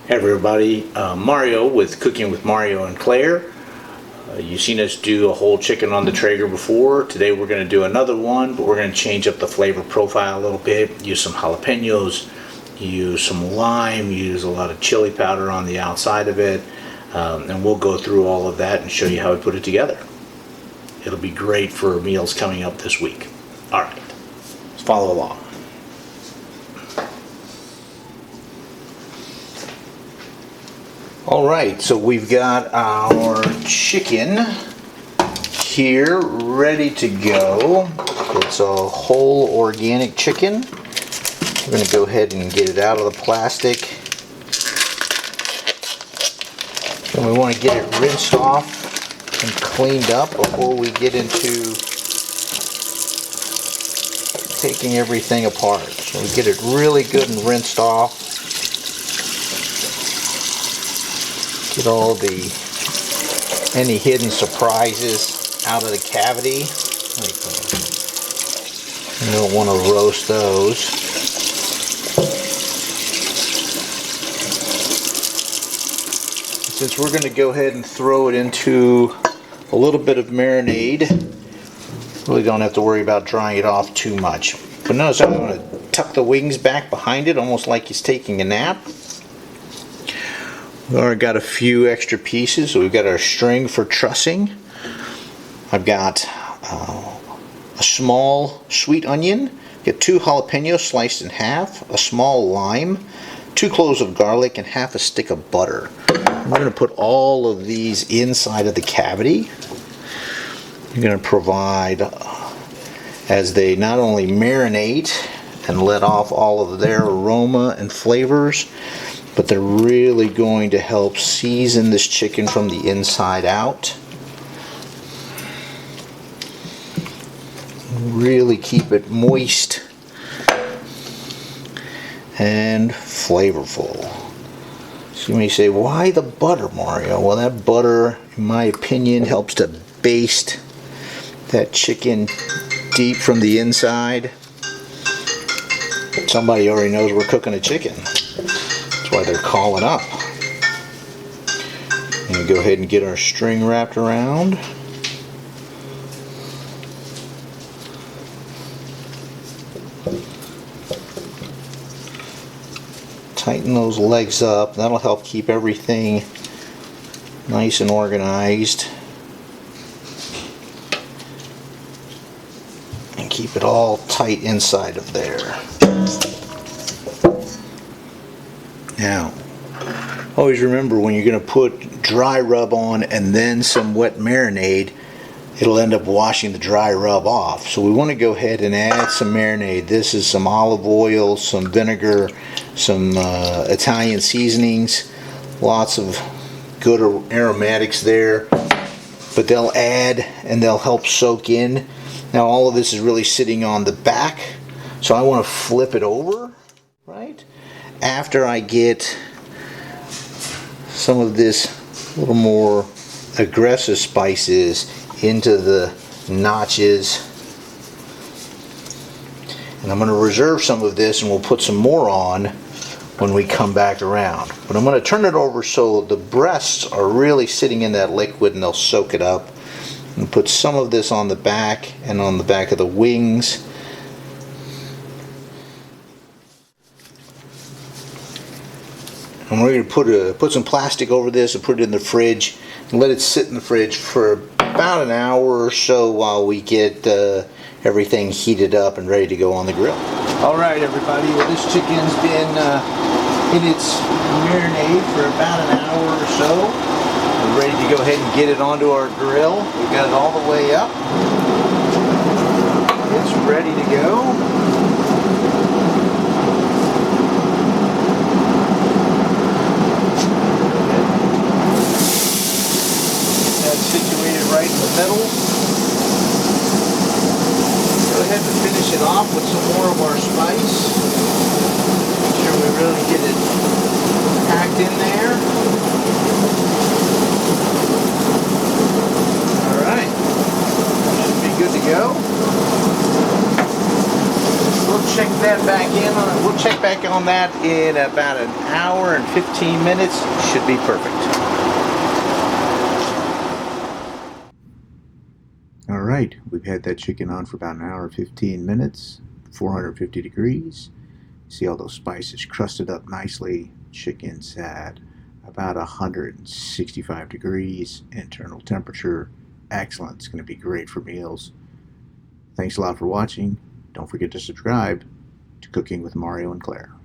Hey everybody, Mario with Cooking with Mario and Claire. You've seen us do a whole chicken on the Traeger before. Today we're going to do another one, but we're going to change up the flavor profile a little bit. Use some jalapenos, use some lime, use a lot of chili powder on the outside of it, and we'll go through all of that and show you how we put it together. It'll be great for meals coming up this week. Alright, let's follow along. Alright, so we've got our chicken here ready to go. It's a whole organic chicken. We're going to go ahead and get it out of the plastic. And we want to get it rinsed off and cleaned up before we get into taking everything apart. So we get it really good and rinsed off. Get all any hidden surprises out of the cavity. You don't want to roast those. Since we're going to go ahead and throw it into a little bit of marinade, really don't have to worry about drying it off too much. But notice I'm going to tuck the wings back behind it, almost like he's taking a nap. We've already got a few extra pieces. So we've got our string for trussing. I've got a small sweet onion, get 2 jalapenos sliced in half, a small lime, 2 cloves of garlic, and half a stick of butter. We're going to put all of these inside of the cavity. You're going to provide, as they not only marinate and let off all of their aroma and flavors, but they're really going to help season this chicken from the inside out. Really keep it moist and flavorful. So you may say, why the butter, Mario? Well, that butter, in my opinion, helps to baste that chicken deep from the inside. Somebody already knows we're cooking a chicken. That's why they're calling up. And go ahead and get our string wrapped around. Tighten those legs up. That'll help keep everything nice and organized. And keep it all tight inside of there. Now, always remember when you're going to put dry rub on and then some wet marinade, it'll end up washing the dry rub off. So we want to go ahead and add some marinade. This is some olive oil, some vinegar, some Italian seasonings, lots of good aromatics there. But they'll add and they'll help soak in. Now all of this is really sitting on the back, so I want to flip it over, right? After I get some of this little more aggressive spices into the notches, and I'm going to reserve some of this and we'll put some more on when we come back around. But I'm going to turn it over so the breasts are really sitting in that liquid and they'll soak it up, and put some of this on the back and on the back of the wings. And we're going to put some plastic over this and put it in the fridge and let it sit in the fridge for about an hour or so while we get everything heated up and ready to go on the grill. Alright everybody, well, this chicken's been in its marinade for about an hour or so. We're ready to go ahead and get it onto our grill. We've got it all the way up. It's ready to go. Situated right in the middle. Go ahead and finish it off with some more of our spice. Make sure we really get it packed in there. Alright. Should be good to go. We'll check that back in. We'll check back on that in about an hour and 15 minutes. Should be perfect. All right, we've had that chicken on for about an hour and 15 minutes, 450 degrees. See all those spices crusted up nicely. Chicken's at about 165 degrees internal temperature. Excellent. It's going to be great for meals. Thanks a lot for watching. Don't forget to subscribe to Cooking with Mario and Claire.